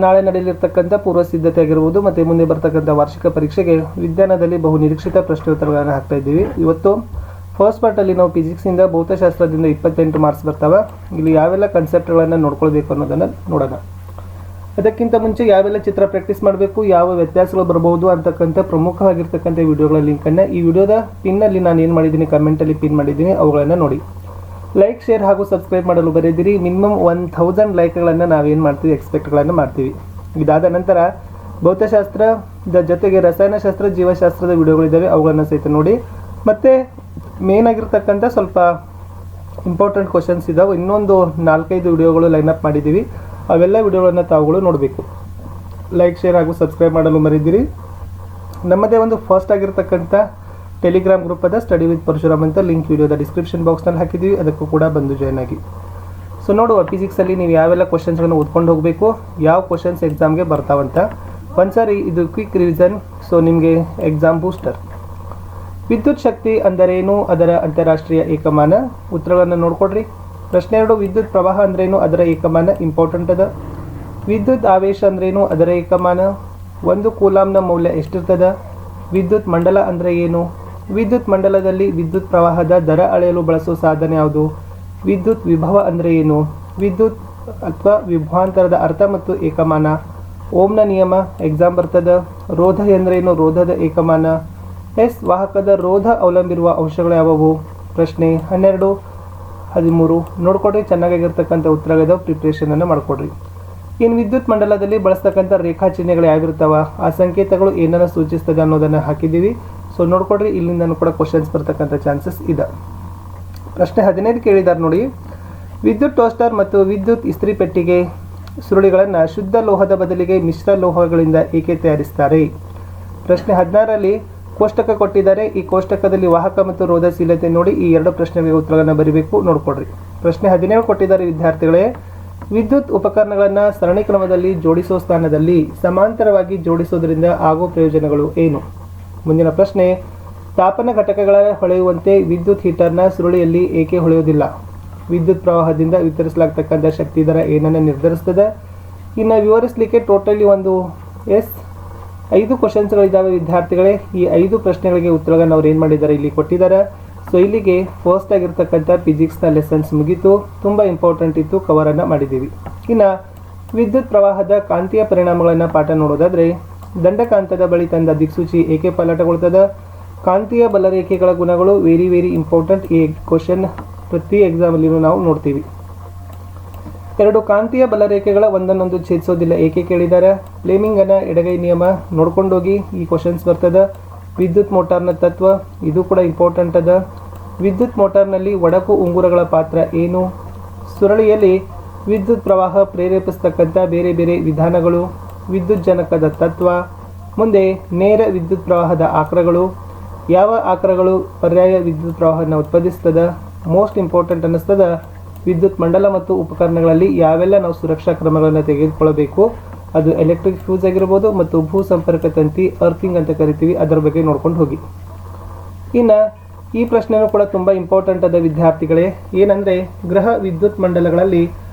ನಾಳೆ ನಡೆಯಲಿರ್ತಕ್ಕಂಥ ಪೂರ್ವ ಸಿದ್ಧತೆ ಆಗಿರ್ಬೋದು ಮತ್ತು ಮುಂದೆ ಬರ್ತಕ್ಕಂಥ ವಾರ್ಷಿಕ ಪರೀಕ್ಷೆಗೆ ವಿಜ್ಞಾನದಲ್ಲಿ ಬಹು ನಿರೀಕ್ಷಿತ ಪ್ರಶ್ನೋತ್ತರಗಳನ್ನು ಹಾಕ್ತಾ ಇದ್ದೀವಿ. ಇವತ್ತು ಫಸ್ಟ್ ಪಾರ್ಟಲ್ಲಿ ನಾವು ಫಿಸಿಕ್ಸಿಂದ ಭೌತಶಾಸ್ತ್ರದಿಂದ 28 ಮಾರ್ಕ್ಸ್ ಬರ್ತಾವೆ. ಇಲ್ಲಿ ಯಾವೆಲ್ಲ ಕನ್ಸೆಪ್ಟ್ಗಳನ್ನು ನೋಡ್ಕೊಳ್ಬೇಕು ಅನ್ನೋದನ್ನು ನೋಡೋಣ. ಅದಕ್ಕಿಂತ ಮುಂಚೆ ಯಾವೆಲ್ಲ ಚಿತ್ರ ಪ್ರಾಕ್ಟೀಸ್ ಮಾಡಬೇಕು, ಯಾವ ವ್ಯತ್ಯಾಸಗಳು ಬರಬಹುದು ಅಂತಕ್ಕಂಥ ಪ್ರಮುಖವಾಗಿರ್ತಕ್ಕಂಥ ವಿಡಿಯೋಗಳ ಲಿಂಕನ್ನು ಈ ವಿಡಿಯೋದ ಪಿನ್ನಲ್ಲಿ ನಾನು ಏನು ಮಾಡಿದ್ದೀನಿ ಕಮೆಂಟಲ್ಲಿ ಪಿನ್ ಮಾಡಿದ್ದೀನಿ, ಅವುಗಳನ್ನು ನೋಡಿ. ಲೈಕ್, ಶೇರ್ ಹಾಗೂ ಸಬ್ಸ್ಕ್ರೈಬ್ ಮಾಡಲು ಬರೆದಿರಿ. ಮಿನಿಮಮ್ 1000 ಲೈಕ್ಗಳನ್ನು ನಾವೇನು ಮಾಡ್ತೀವಿ, ಎಕ್ಸ್ಪೆಕ್ಟ್ಗಳನ್ನು ಮಾಡ್ತೀವಿ. ಇದಾದ ನಂತರ ಭೌತಶಾಸ್ತ್ರದ ಜೊತೆಗೆ ರಸಾಯನಶಾಸ್ತ್ರ, ಜೀವಶಾಸ್ತ್ರದ ವಿಡಿಯೋಗಳಿದ್ದಾವೆ, ಅವುಗಳನ್ನು ಸಹಿತ ನೋಡಿ. ಮತ್ತು ಮೇನ್ ಆಗಿರ್ತಕ್ಕಂಥ ಸ್ವಲ್ಪ ಇಂಪಾರ್ಟೆಂಟ್ ಕ್ವಶನ್ಸ್ ಇದ್ದಾವೆ. ಇನ್ನೊಂದು 4-5 ವಿಡಿಯೋಗಳು ಲೈನಪ್ ಮಾಡಿದ್ದೀವಿ. ಅವೆಲ್ಲ ವಿಡಿಯೋಗಳನ್ನು ತಾವುಗಳು ನೋಡಬೇಕು. ಲೈಕ್, ಶೇರ್ ಹಾಗೂ ಸಬ್ಸ್ಕ್ರೈಬ್ ಮಾಡಲು ಮರೆದಿರಿ. ನಮ್ಮದೇ ಒಂದು ಫಸ್ಟ್ ಆಗಿರ್ತಕ್ಕಂಥ ಟೆಲಿಗ್ರಾಮ್ ಗ್ರೂಪ್ ಅದ ಸ್ಟಡಿ ವಿತ್ ಪರಶುರಾಮ್ ಅಂತ ಲಿಂಕ್ ವಿಡಿಯೋದ ಡಿಸ್ಕ್ರಿಪ್ಷನ್ ಬಾಕ್ಸ್ನಲ್ಲಿ ಹಾಕಿದ್ದೀವಿ. ಅದಕ್ಕೂ ಕೂಡ ಬಂದು ಜಾಯ್ನ್ ಆಗಿ. ಸೊ ನೋಡುವ, ಫಿಸಿಕ್ಸಲ್ಲಿ ನೀವು ಯಾವೆಲ್ಲ ಕ್ವಶನ್ಸ್ಗಳನ್ನು ಓದ್ಕೊಂಡು ಹೋಗಬೇಕು, ಯಾವ ಕ್ವಶನ್ಸ್ ಎಕ್ಸಾಮ್ಗೆ ಬರ್ತಾವಂತ ಒಂದ್ಸಾರಿ ಇದು ಕ್ವಿಕ್ ರಿವಿಷನ್. ಸೊ ನಿಮಗೆ ಎಕ್ಸಾಮ್ ಬೂಸ್ಟರ್. ವಿದ್ಯುತ್ ಶಕ್ತಿ ಅಂದರೇನು, ಅದರ ಅಂತಾರಾಷ್ಟ್ರೀಯ ಏಕಮಾನ. ಉತ್ತರಗಳನ್ನು ನೋಡ್ಕೊಡ್ರಿ. ಪ್ರಶ್ನೆ 2, ವಿದ್ಯುತ್ ಪ್ರವಾಹ ಅಂದ್ರೇನು, ಅದರ ಏಕಮಾನ ಇಂಪಾರ್ಟೆಂಟ್ ಅದ. ವಿದ್ಯುತ್ ಆವೇಶ ಅಂದ್ರೇನು, ಅದರ ಏಕಮಾನ. 1 ಕೂಲಾಂನ ಮೌಲ್ಯ ಎಷ್ಟಿರ್ತದ. ವಿದ್ಯುತ್ ಮಂಡಲ ಅಂದರೆ ಏನು. ವಿದ್ಯುತ್ ಮಂಡಲದಲ್ಲಿ ವಿದ್ಯುತ್ ಪ್ರವಾಹದ ದರ ಅಳೆಯಲು ಬಳಸೋ ಸಾಧನ ಯಾವುದು. ವಿದ್ಯುತ್ ವಿಭವ ಅಂದರೆ ಏನು. ವಿದ್ಯುತ್ ಅಥವಾ ವಿಭವಾಂತರದ ಅರ್ಥ ಮತ್ತು ಏಕಮಾನ. ಓಮ್ನ ನಿಯಮ ಎಕ್ಸಾಮ್ ಬರ್ತದ. ರೋಧ ಎಂದರೇನು, ರೋಧದ ಏಕಮಾನ. ವಾಹಕದ ರೋಧ ಅವಲಂಬಿರುವ ಅಂಶಗಳು ಯಾವುವು. ಪ್ರಶ್ನೆ 12, 13 ನೋಡ್ಕೊಡ್ರಿ. ಚೆನ್ನಾಗಿರ್ತಕ್ಕಂಥ ಉತ್ತರಗಳಿದಾವೆ, ಪ್ರಿಪ್ರೇಷನನ್ನು ಮಾಡಿಕೊಡ್ರಿ. ಇನ್ನು ವಿದ್ಯುತ್ ಮಂಡಲದಲ್ಲಿ ಬಳಸ್ತಕ್ಕಂಥ ರೇಖಾ ಚಿಹ್ನೆಗಳು ಯಾವಿರ್ತಾವ, ಆ ಸಂಕೇತಗಳು ಏನನ್ನು ಸೂಚಿಸ್ತದೆ ಅನ್ನೋದನ್ನು ಹಾಕಿದ್ದೀವಿ. ಸೊ ನೋಡ್ಕೊಡ್ರಿ. ಇಲ್ಲಿಂದನೂ ಕೂಡ ಕ್ವಶನ್ಸ್ ಬರ್ತಕ್ಕಂಥ ಚಾನ್ಸಸ್ ಇದೆ. ಪ್ರಶ್ನೆ 15 ಕೇಳಿದ್ದಾರೆ ನೋಡಿ. ವಿದ್ಯುತ್ ಟೋಸ್ಟರ್ ಮತ್ತು ವಿದ್ಯುತ್ ಇಸ್ತ್ರಿ ಪೆಟ್ಟಿಗೆ ಸುರುಳಿಗಳನ್ನು ಶುದ್ಧ ಲೋಹದ ಬದಲಿಗೆ ಮಿಶ್ರ ಲೋಹಗಳಿಂದ ಏಕೆ ತಯಾರಿಸ್ತಾರೆ. ಪ್ರಶ್ನೆ 16ರಲ್ಲಿ ಕೋಷ್ಟಕ ಕೊಟ್ಟಿದ್ದಾರೆ. ಈ ಕೋಷ್ಟಕದಲ್ಲಿ ವಾಹಕ ಮತ್ತು ರೋಧಶೀಲತೆ ನೋಡಿ. ಈ 2 ಪ್ರಶ್ನೆಗಳಿಗೆ ಉತ್ತರಗಳನ್ನು ಬರೀಬೇಕು, ನೋಡ್ಕೊಡ್ರಿ. ಪ್ರಶ್ನೆ 17 ಕೊಟ್ಟಿದ್ದಾರೆ ವಿದ್ಯಾರ್ಥಿಗಳೇ. ವಿದ್ಯುತ್ ಉಪಕರಣಗಳನ್ನು ಸರಣಿ ಕ್ರಮದಲ್ಲಿ ಜೋಡಿಸುವ ಸ್ಥಾನದಲ್ಲಿ ಸಮಾಂತರವಾಗಿ ಜೋಡಿಸುವುದರಿಂದ ಆಗುವ ಪ್ರಯೋಜನಗಳು ಏನು. ಮುಂದಿನ ಪ್ರಶ್ನೆ, ತಾಪನ ಘಟಕಗಳ ಹೊಳೆಯುವಂತೆ ವಿದ್ಯುತ್ ಹೀಟರ್ನ ಸುರುಳಿಯಲ್ಲಿ ಏಕೆ ಹೊಳೆಯುವುದಿಲ್ಲ. ವಿದ್ಯುತ್ ಪ್ರವಾಹದಿಂದ ವಿತರಿಸಲಾಗ್ತಕ್ಕಂಥ ಶಕ್ತಿ ದರ ಏನನ್ನು ನಿರ್ಧರಿಸ್ತದೆ. ಇನ್ನು ವಿವರಿಸಲಿಕ್ಕೆ ಟೋಟಲಿ ಒಂದು 5 ಕ್ವಶನ್ಸ್ಗಳಿದ್ದಾವೆ ವಿದ್ಯಾರ್ಥಿಗಳೇ. ಈ 5 ಪ್ರಶ್ನೆಗಳಿಗೆ ಉತ್ತರಗಳನ್ನು ಅವ್ರು ಏನು ಮಾಡಿದ್ದಾರೆ ಇಲ್ಲಿ ಕೊಟ್ಟಿದ್ದಾರೆ. ಸೊ ಇಲ್ಲಿಗೆ ಫಸ್ಟ್ ಆಗಿರ್ತಕ್ಕಂಥ ಫಿಸಿಕ್ಸ್ನ ಲೆಸನ್ಸ್ ಮುಗೀತು. ತುಂಬ ಇಂಪಾರ್ಟೆಂಟ್ ಇತ್ತು, ಕವರನ್ನು ಮಾಡಿದ್ದೀವಿ. ಇನ್ನು ವಿದ್ಯುತ್ ಪ್ರವಾಹದ ಕಾಂತೀಯ ಪರಿಣಾಮಗಳನ್ನು ಪಾಠ ನೋಡೋದಾದರೆ, ದಂಡಕಾಂತದ ಬಳಿ ತಂದ ದಿಕ್ಸೂಚಿ ಏಕೆ ಪಲ್ಲಟಗೊಳ್ತದ. ಕಾಂತೀಯ ಬಲರೇಖೆಗಳ ಗುಣಗಳು ವೆರಿ ವೆರಿ ಇಂಪಾರ್ಟೆಂಟ್. ಈ ಕ್ವಶನ್ ಪ್ರತಿ ಎಕ್ಸಾಮಲ್ಲಿಯೂ ನಾವು ನೋಡ್ತೀವಿ. 2 ಕಾಂತೀಯ ಬಲರೇಖೆಗಳ ಒಂದನ್ನೊಂದು ಛೇದಿಸೋದಿಲ್ಲ ಏಕೆ ಕೇಳಿದ್ದಾರೆ. ಫ್ಲೇಮಿಂಗನ ಎಡಗೈ ನಿಯಮ ನೋಡ್ಕೊಂಡೋಗಿ ಈ ಕ್ವಶನ್ಸ್ ಬರ್ತದೆ. ವಿದ್ಯುತ್ ಮೋಟಾರ್ನ ತತ್ವ, ಇದು ಕೂಡ ಇಂಪಾರ್ಟೆಂಟ್ ಅದ. ವಿದ್ಯುತ್ ಮೋಟಾರ್ನಲ್ಲಿ ಒಡಕು ಉಂಗುರಗಳ ಪಾತ್ರ ಏನು. ಸುರಳಿಯಲ್ಲಿ ವಿದ್ಯುತ್ ಪ್ರವಾಹ ಪ್ರೇರೇಪಿಸ್ತಕ್ಕಂಥ ಬೇರೆ ಬೇರೆ ವಿಧಾನಗಳು. ವಿದ್ಯುತ್ ಜನಕದ ತತ್ವ. ಮುಂದೆ ನೇರ ವಿದ್ಯುತ್ ಪ್ರವಾಹದ ಆಕ್ರಗಳು. ಯಾವ ಆಕ್ರಗಳು ಪರ್ಯಾಯ ವಿದ್ಯುತ್ ಪ್ರವಾಹವನ್ನು ಉತ್ಪಾದಿಸ್ತದ. ಮೋಸ್ಟ್ ಇಂಪಾರ್ಟೆಂಟ್ ಅನ್ನಿಸ್ತದ, ವಿದ್ಯುತ್ ಮಂಡಲ ಮತ್ತು ಉಪಕರಣಗಳಲ್ಲಿ ಯಾವೆಲ್ಲ ನಾವು ಸುರಕ್ಷಾ ಕ್ರಮಗಳನ್ನು ತೆಗೆದುಕೊಳ್ಳಬೇಕು. ಅದು ಎಲೆಕ್ಟ್ರಿಕ್ ಫ್ಯೂಸ್ ಆಗಿರ್ಬೋದು ಮತ್ತು ಭೂ ಸಂಪರ್ಕ ತಂತಿ, ಅರ್ಥಿಂಗ್ ಅಂತ ಕರಿತೀವಿ, ಅದರ ಬಗ್ಗೆ ನೋಡ್ಕೊಂಡು ಹೋಗಿ. ಇನ್ನು ಈ ಪ್ರಶ್ನೆಯೂ ಕೂಡ ತುಂಬ ಇಂಪಾರ್ಟೆಂಟ್ ಅದ ವಿದ್ಯಾರ್ಥಿಗಳೇ. ಏನಂದರೆ, ಗ್ರಹ ವಿದ್ಯುತ್ ಮಂಡಲಗಳಲ್ಲಿ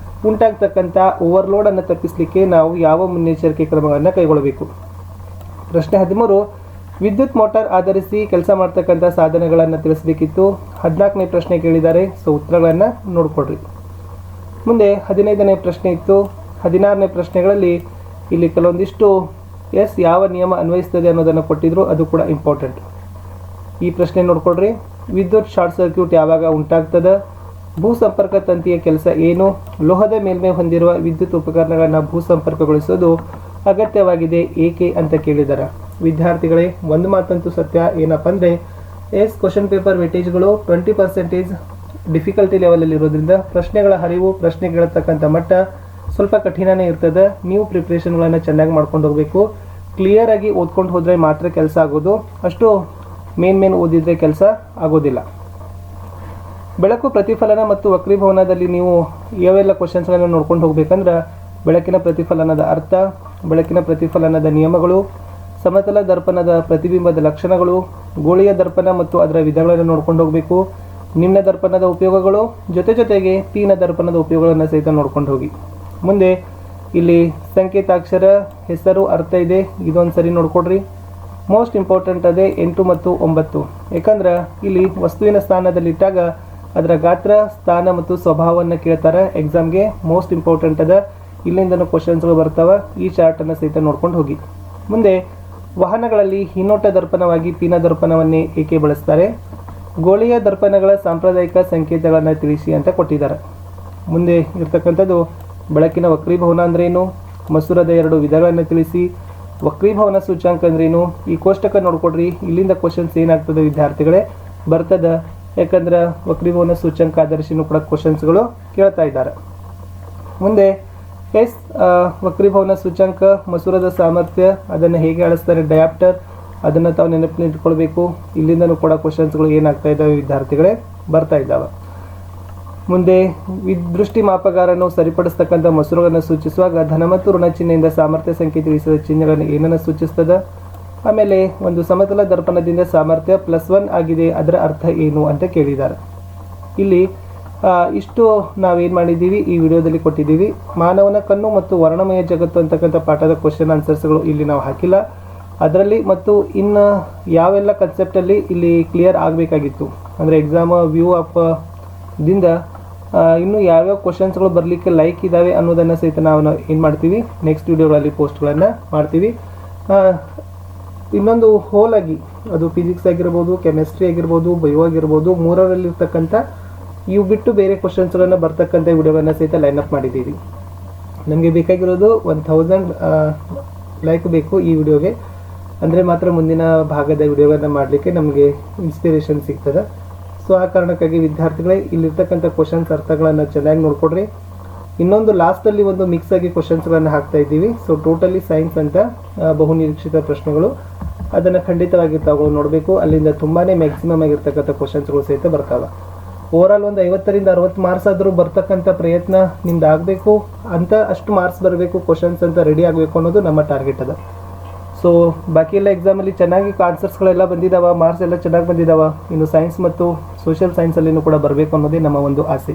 ಉಂಟಾಗ್ತಕ್ಕಂಥ ಓವರ್ಲೋಡನ್ನು ತಪ್ಪಿಸಲಿಕ್ಕೆ ನಾವು ಯಾವ ಮುನ್ನೆಚ್ಚರಿಕೆ ಕ್ರಮಗಳನ್ನು ಕೈಗೊಳ್ಳಬೇಕು. ಪ್ರಶ್ನೆ 13, ವಿದ್ಯುತ್ ಮೋಟಾರ್ ಆಧರಿಸಿ ಕೆಲಸ ಮಾಡ್ತಕ್ಕಂಥ ಸಾಧನಗಳನ್ನು ತಿಳಿಸಬೇಕಿತ್ತು. 14ನೇ ಪ್ರಶ್ನೆ ಕೇಳಿದ್ದಾರೆ. ಸೊ ಉತ್ತರಗಳನ್ನು ನೋಡ್ಕೊಡ್ರಿ. ಮುಂದೆ 15ನೇ ಪ್ರಶ್ನೆ ಇತ್ತು. 16ನೇ ಪ್ರಶ್ನೆಗಳಲ್ಲಿ ಇಲ್ಲಿ ಕೆಲವೊಂದಿಷ್ಟು ಯಾವ ನಿಯಮ ಅನ್ವಯಿಸ್ತದೆ ಅನ್ನೋದನ್ನು ಕೊಟ್ಟಿದ್ರು, ಅದು ಕೂಡ ಇಂಪಾರ್ಟೆಂಟ್. ಈ ಪ್ರಶ್ನೆ ನೋಡ್ಕೊಡ್ರಿ. ವಿದ್ಯುತ್ ಶಾರ್ಟ್ ಸರ್ಕ್ಯೂಟ್ ಯಾವಾಗ ಉಂಟಾಗ್ತದೆ. ಭೂ ಸಂಪರ್ಕ ತಂತಿಯ ಕೆಲಸ ಏನು. ಲೋಹದ ಮೇಲ್ಮೈ ಹೊಂದಿರುವ ವಿದ್ಯುತ್ ಉಪಕರಣಗಳನ್ನು ಭೂ ಸಂಪರ್ಕಗೊಳಿಸೋದು ಅಗತ್ಯವಾಗಿದೆ ಏಕೆ ಅಂತ ಕೇಳಿದ್ದಾರೆ. ವಿದ್ಯಾರ್ಥಿಗಳೇ, ಒಂದು ಮಾತಂತೂ ಸತ್ಯ, ಏನಪ್ಪ ಅಂದರೆ ಕ್ವಶನ್ ಪೇಪರ್ ವೇಟೇಜ್ಗಳು 20% ಡಿಫಿಕಲ್ಟಿ ಲೆವೆಲಲ್ಲಿ ಇರೋದ್ರಿಂದ ಪ್ರಶ್ನೆಗಳ ಹರಿವು, ಪ್ರಶ್ನೆ ಕೇಳತಕ್ಕಂಥ ಮಟ್ಟ ಸ್ವಲ್ಪ ಕಠಿಣನೇ ಇರ್ತದೆ. ನೀವು ಪ್ರಿಪ್ರೇಷನ್ಗಳನ್ನು ಚೆನ್ನಾಗಿ ಮಾಡ್ಕೊಂಡು ಹೋಗಬೇಕು. ಕ್ಲಿಯರಾಗಿ ಓದ್ಕೊಂಡು ಹೋದರೆ ಮಾತ್ರ ಕೆಲಸ ಆಗೋದು. ಅಷ್ಟು ಮೇನ್ ಓದಿದರೆ ಕೆಲಸ ಆಗೋದಿಲ್ಲ. ಬೆಳಕು ಪ್ರತಿಫಲನ ಮತ್ತು ವಕ್ರೀಭವನದಲ್ಲಿ ನೀವು ಯಾವೆಲ್ಲ ಕ್ವಶನ್ಸ್ಗಳನ್ನು ನೋಡ್ಕೊಂಡು ಹೋಗ್ಬೇಕಂದ್ರೆ, ಬೆಳಕಿನ ಪ್ರತಿಫಲನದ ಅರ್ಥ, ಬೆಳಕಿನ ಪ್ರತಿಫಲನದ ನಿಯಮಗಳು, ಸಮತಲ ದರ್ಪಣದ ಪ್ರತಿಬಿಂಬದ ಲಕ್ಷಣಗಳು, ಗೋಳೀಯ ದರ್ಪಣ ಮತ್ತು ಅದರ ವಿಧಗಳನ್ನು ನೋಡ್ಕೊಂಡು ಹೋಗಬೇಕು. ನಿಮ್ನ ದರ್ಪಣದ ಉಪಯೋಗಗಳು ಜೊತೆಗೆ ಪೀನ ದರ್ಪಣದ ಉಪಯೋಗಗಳನ್ನು ಸಹಿತ ನೋಡ್ಕೊಂಡು ಹೋಗಿ. ಮುಂದೆ ಇಲ್ಲಿ ಸಂಕೇತಾಕ್ಷರ ಹೆಸರು ಅರ್ಥ ಇದೆ, ಇದೊಂದು ಸರಿ ನೋಡ್ಕೊಡ್ರಿ. ಮೋಸ್ಟ್ ಇಂಪಾರ್ಟೆಂಟ್ ಅದೇ 8 ಮತ್ತು 9, ಯಾಕಂದ್ರೆ ಇಲ್ಲಿ ವಸ್ತುವಿನ ಸ್ಥಾನದಲ್ಲಿಟ್ಟಾಗ ಅದರ ಗಾತ್ರ, ಸ್ಥಾನ ಮತ್ತು ಸ್ವಭಾವವನ್ನು ಕೇಳ್ತಾರೆ ಎಕ್ಸಾಮ್ಗೆ. ಮೋಸ್ಟ್ ಇಂಪಾರ್ಟೆಂಟ್ ಅದ, ಇಲ್ಲಿಂದನೂ ಕ್ವಶನ್ಸ್ಗಳು ಬರ್ತಾವೆ. ಈ ಚಾರ್ಟನ್ನು ಸಹಿತ ನೋಡ್ಕೊಂಡು ಹೋಗಿ. ಮುಂದೆ ವಾಹನಗಳಲ್ಲಿ ಹಿನ್ನೋಟ ದರ್ಪಣವಾಗಿ ಪೀನ ದರ್ಪಣವನ್ನೇ ಏಕೆ ಬಳಸ್ತಾರೆ? ಗೋಳಿಯ ದರ್ಪಣಗಳ ಸಾಂಪ್ರದಾಯಿಕ ಸಂಕೇತಗಳನ್ನು ತಿಳಿಸಿ ಅಂತ ಕೊಟ್ಟಿದ್ದಾರೆ. ಮುಂದೆ ಇರ್ತಕ್ಕಂಥದ್ದು ಬೆಳಕಿನ ವಕ್ರೀಭವನ ಅಂದ್ರೇನು, ಮಸೂರದ 2 ವಿಧಗಳನ್ನು ತಿಳಿಸಿ, ವಕ್ರೀಭವನ ಸೂಚ್ಯಾಂಕ ಅಂದ್ರೇನು. ಈ ಕೋಷ್ಟಕ ನೋಡ್ಕೊಡ್ರಿ, ಇಲ್ಲಿಂದ ಕ್ವಶನ್ಸ್ ಏನಾಗ್ತದೆ ವಿದ್ಯಾರ್ಥಿಗಳೇ ಬರ್ತದ, ಯಾಕಂದ್ರೆ ವಕ್ರೀಭವನ ಸೂಚ್ಯಾಂಕ ಆಧರಿಸಿನೂ ಕೂಡ ಕ್ವಶನ್ಸ್ಗಳು ಕೇಳ್ತಾ ಇದ್ದಾರೆ. ಮುಂದೆ ವಕ್ರೀಭವನ ಸೂಚ್ಯಾಂಕ, ಮಸೂರದ ಸಾಮರ್ಥ್ಯ, ಅದನ್ನು ಹೇಗೆ ಅಳಿಸ್ತಾರೆ ಡಯಾಪ್ಟರ್, ಅದನ್ನು ತಾವು ನೆನಪಿನಿಟ್ಕೊಳ್ಬೇಕು. ಇಲ್ಲಿಂದನೂ ಕೂಡ ಕ್ವಶನ್ಸ್ಗಳು ಏನಾಗ್ತಾ ಇದ್ದಾವೆ ವಿದ್ಯಾರ್ಥಿಗಳೇ ಬರ್ತಾ ಇದ್ದಾವೆ. ಮುಂದೆ ದೃಷ್ಟಿ ಮಾಪಗಾರನು ಸರಿಪಡಿಸ್ತಕ್ಕಂಥ ಮಸೂರಗಳನ್ನು ಸೂಚಿಸುವಾಗ ಧನ ಮತ್ತು ಋಣ ಚಿಹ್ನೆಯಿಂದ ಸಾಮರ್ಥ್ಯ ಸಂಖ್ಯೆ ತಿಳಿಸಿದ ಚಿಹ್ನೆಗಳನ್ನು ಏನನ್ನು ಸೂಚಿಸ್ತದೆ? ಆಮೇಲೆ ಒಂದು ಸಮತಲ ದರ್ಪಣದಿಂದ ಸಾಮರ್ಥ್ಯ +1 ಆಗಿದೆ, ಅದರ ಅರ್ಥ ಏನು ಅಂತ ಕೇಳಿದ್ದಾರೆ. ಇಲ್ಲಿ ಇಷ್ಟು ನಾವೇನು ಮಾಡಿದ್ದೀವಿ ಈ ವಿಡಿಯೋದಲ್ಲಿ ಕೊಟ್ಟಿದ್ದೀವಿ. ಮಾನವನ ಕಣ್ಣು ಮತ್ತು ವರ್ಣಮಯ ಜಗತ್ತು ಅಂತಕ್ಕಂಥ ಪಾಠದ ಕ್ವಶನ್ ಆನ್ಸರ್ಸ್ಗಳು ಇಲ್ಲಿ ನಾವು ಹಾಕಿಲ್ಲ. ಅದರಲ್ಲಿ ಮತ್ತು ಇನ್ನು ಯಾವೆಲ್ಲ ಕನ್ಸೆಪ್ಟಲ್ಲಿ ಇಲ್ಲಿ ಕ್ಲಿಯರ್ ಆಗಬೇಕಾಗಿತ್ತು ಅಂದರೆ ಎಕ್ಸಾಮ್ ವ್ಯೂ ಆಫ್ ದಿಂದ ಇನ್ನು ಯಾವ್ಯಾವ ಕ್ವಶನ್ಸ್ಗಳು ಬರಲಿಕ್ಕೆ ಲೈಕ್ ಇದ್ದಾವೆ ಅನ್ನೋದನ್ನು ಸಹಿತ ನಾವು ಏನು ಮಾಡ್ತೀವಿ ನೆಕ್ಸ್ಟ್ ವಿಡಿಯೋಗಳಲ್ಲಿ ಪೋಸ್ಟ್ಗಳನ್ನು ಮಾಡ್ತೀವಿ. ಇನ್ನೊಂದು ಹೋಲ್ ಆಗಿ ಅದು ಫಿಸಿಕ್ಸ್ ಆಗಿರ್ಬೋದು, ಕೆಮಿಸ್ಟ್ರಿ ಆಗಿರ್ಬೋದು, ಬಯೋ ಆಗಿರ್ಬೋದು, ಮೂರರಲ್ಲಿರ್ತಕ್ಕಂಥ ಇವು ಬಿಟ್ಟು ಬೇರೆ ಕ್ವಶನ್ಸ್ಗಳನ್ನು ಬರ್ತಕ್ಕಂಥ ವಿಡಿಯೋವನ್ನು ಸಹಿತ ಲೈನಪ್ ಮಾಡಿದ್ದೀವಿ. ನಮಗೆ ಬೇಕಾಗಿರೋದು 1000 ಲೈಕ್ ಬೇಕು ಈ ವಿಡಿಯೋಗೆ, ಅಂದರೆ ಮಾತ್ರ ಮುಂದಿನ ಭಾಗದ ವಿಡಿಯೋಗಳನ್ನು ಮಾಡಲಿಕ್ಕೆ ನಮಗೆ ಇನ್ಸ್ಪಿರೇಷನ್ ಸಿಗ್ತದೆ. ಸೊ ಆ ಕಾರಣಕ್ಕಾಗಿ ವಿದ್ಯಾರ್ಥಿಗಳೇ ಇಲ್ಲಿರ್ತಕ್ಕಂಥ ಕ್ವಶನ್ಸ್ ಅರ್ಥಗಳನ್ನು ಚೆನ್ನಾಗಿ ನೋಡ್ಕೊಡ್ರಿ. ಇನ್ನೊಂದು ಲಾಸ್ಟಲ್ಲಿ ಒಂದು ಮಿಕ್ಸ್ ಆಗಿ ಕ್ವಶನ್ಸ್ಗಳನ್ನು ಹಾಕ್ತಾ ಇದ್ದೀವಿ. ಸೊ ಟೋಟಲಿ ಸೈನ್ಸ್ ಅಂತ ಬಹು ನಿರೀಕ್ಷಿತ ಪ್ರಶ್ನೆಗಳು, ಅದನ್ನು ಖಂಡಿತವಾಗಿ ತಾವು ನೋಡಬೇಕು. ಅಲ್ಲಿಂದ ತುಂಬಾ ಮ್ಯಾಕ್ಸಿಮಮ್ ಆಗಿರ್ತಕ್ಕಂಥ ಕ್ವಶನ್ಸ್ಗಳು ಸಹಿತ ಬರ್ತಾವೆ. ಓವರಾಲ್ ಒಂದು 50ರಿಂದ 60 ಮಾರ್ಕ್ಸ್ ಆದರೂ ಬರ್ತಕ್ಕಂಥ ಪ್ರಯತ್ನ ನಿಮ್ದು ಆಗಬೇಕು ಅಂತ, ಅಷ್ಟು ಮಾರ್ಕ್ಸ್ ಬರಬೇಕು ಕ್ವಶನ್ಸ್ ಅಂತ ರೆಡಿ ಆಗಬೇಕು ಅನ್ನೋದು ನಮ್ಮ ಟಾರ್ಗೆಟ್ ಅದ. ಸೊ ಬಾಕಿ ಎಲ್ಲ ಎಕ್ಸಾಮಲ್ಲಿ ಚೆನ್ನಾಗಿ ಆನ್ಸರ್ಸ್ಗಳೆಲ್ಲ ಬಂದಿದ್ದಾವೆ, ಮಾರ್ಕ್ಸ್ ಎಲ್ಲ ಚೆನ್ನಾಗಿ ಬಂದಿದ್ದಾವೆ. ಇನ್ನು ಸೈನ್ಸ್ ಮತ್ತು ಸೋಷಿಯಲ್ ಸೈನ್ಸಲ್ಲಿನೂ ಕೂಡ ಬರಬೇಕು ಅನ್ನೋದೇ ನಮ್ಮ ಒಂದು ಆಸೆ.